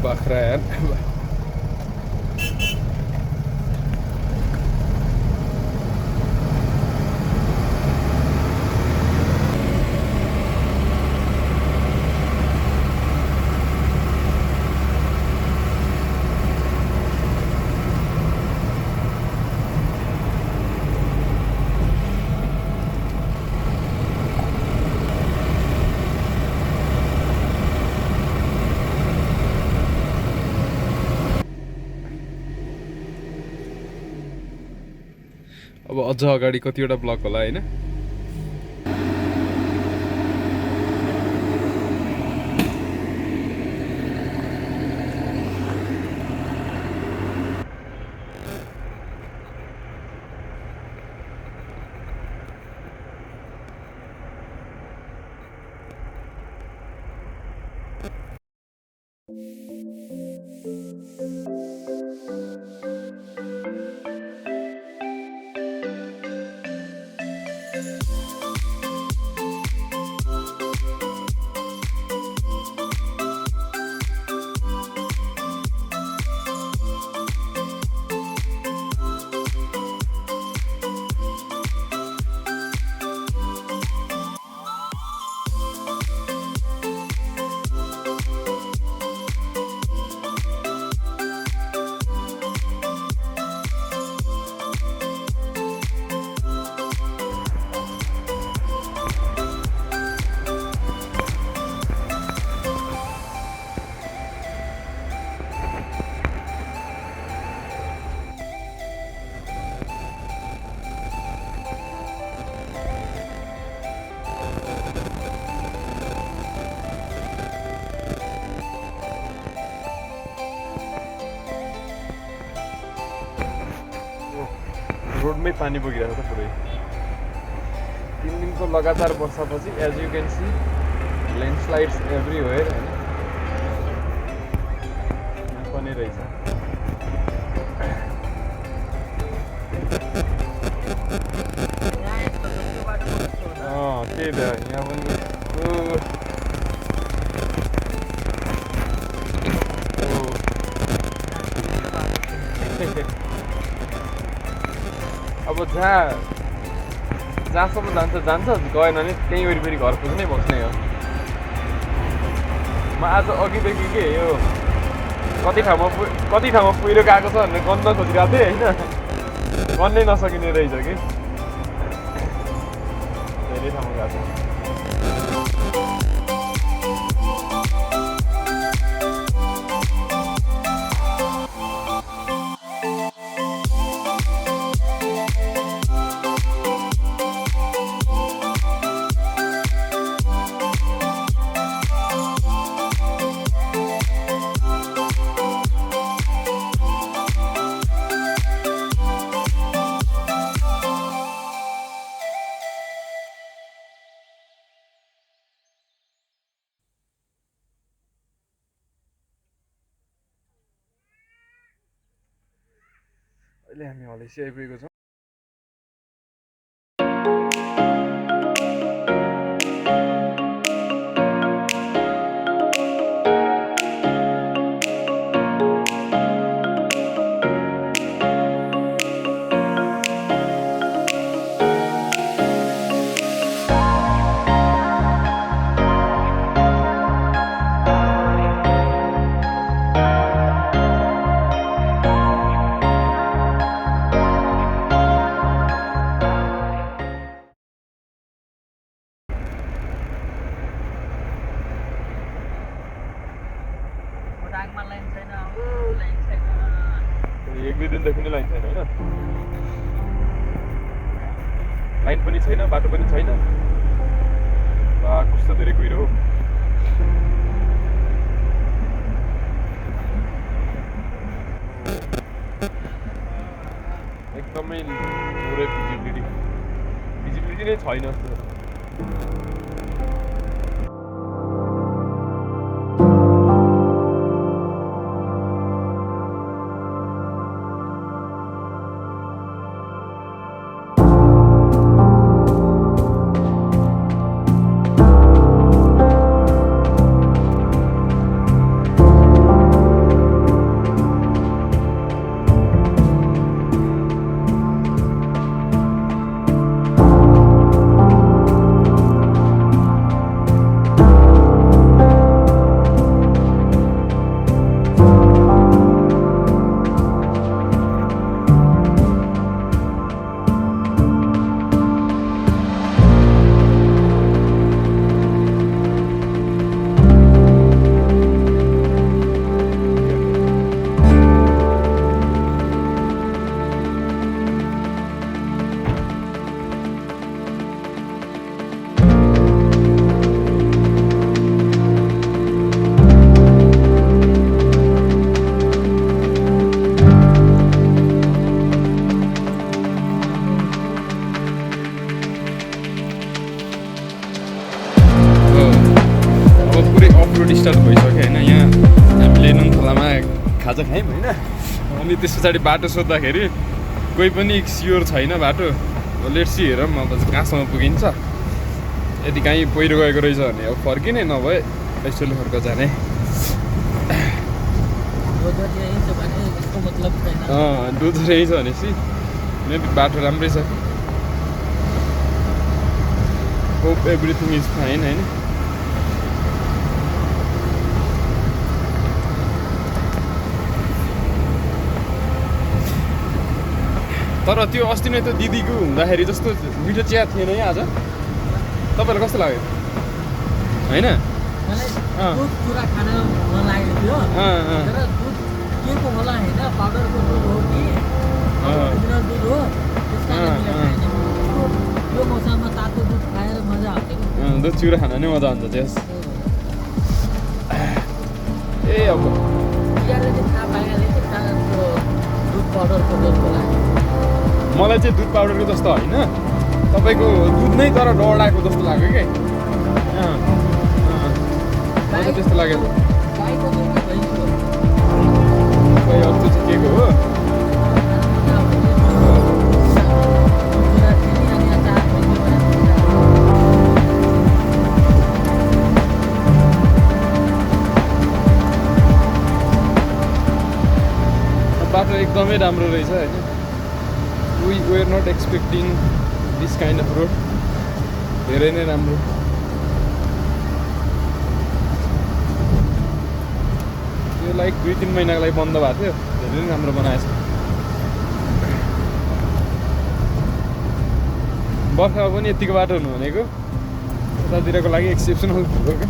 बाख्रा यार अब अझ अगाडि कतिवटा ब्लक होला होइन रोडमै पानी बगिरहेको छ पुरै 3 दिनको लगातार वर्षापछि as you can see landslides everywhere हैन यहाँ पनि रहेछ त्यही त यहाँ पनि अब जहाँसम्म जान्छ गएन भने त्यहीँ वरिपरि घर पुग्नै बस्ने हो म आज अघिदेखि के यो कति ठाउँमा पहिरो गएको छ भनेर गन्न खोजिरहेको थिएँ होइन गन्नै नसकिने रहेछ कि धेरै ठाउँमा गएको छ अहिले हामी हलेसी आइपुगेको छौँ एक दुई दिनदेखि नै लाइन छैन होइन लाइन पनि छैन बाटो पनि छैन कस्तो धेरै कुहिरो हो एकदमै पुरै भिजिबिलिटी नै छैन जस्तो रोड स्टार्ट भइसक्यो होइन। यहाँ हामीले नुनखोलामा खाजा खायौँ होइन। अनि त्यस पछाडि बाटो सोद्धाखेरि कोही पनि स्योर छैन बाटो। लेट्स सी हेरौँ अब कहाँसम्म पुगिन्छ। यदि कहीँ पहिरो गएको रहेछ भने अब फर्किने, नभए यसोले फर्क जाने। दुध यहीँ छ भनेपछि मेबी बाटो राम्रै छ। होप एभ्रिथिङ इज फाइन होइन। तर त्यो अस्ति नै त्यो दिदीको हुँदाखेरि जस्तो मिठो चिया थिएन है आज। तपाईँलाई कस्तो लाग्यो होइन? दुध चिउरा खान नै मजा हुन्छ त्यस। ए अब मलाई चाहिँ दुध पाउडरको जस्तो होइन, तपाईँको दुध नै तर डढाएको जस्तो लाग्यो क्या। मलाई त्यस्तो लाग्यो। खै अब त्यो चाहिँ के को हो? बाटो एकदमै राम्रो रहेछ होइन। We were not expecting this kind of road. धेरै नै राम्रो। यो लाइक 2-3 महिनाको लागि बन्द भएको थियो, धेरै नै राम्रो बनाएछ। बर्खामा पनि यतिको बाटो हुनु भनेको यतातिरको लागि एक्सेप्सनल हो क्या।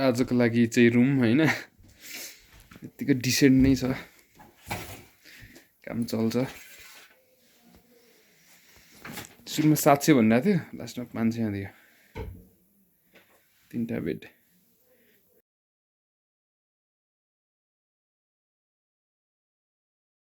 आजको लागि चाहिँ रुम होइन यत्तिकै डिसेन्ट नै छ काम चल्छ सुरुमा 700 भनिरहेको थियो लास्टमा 500 दियो 3टा बेड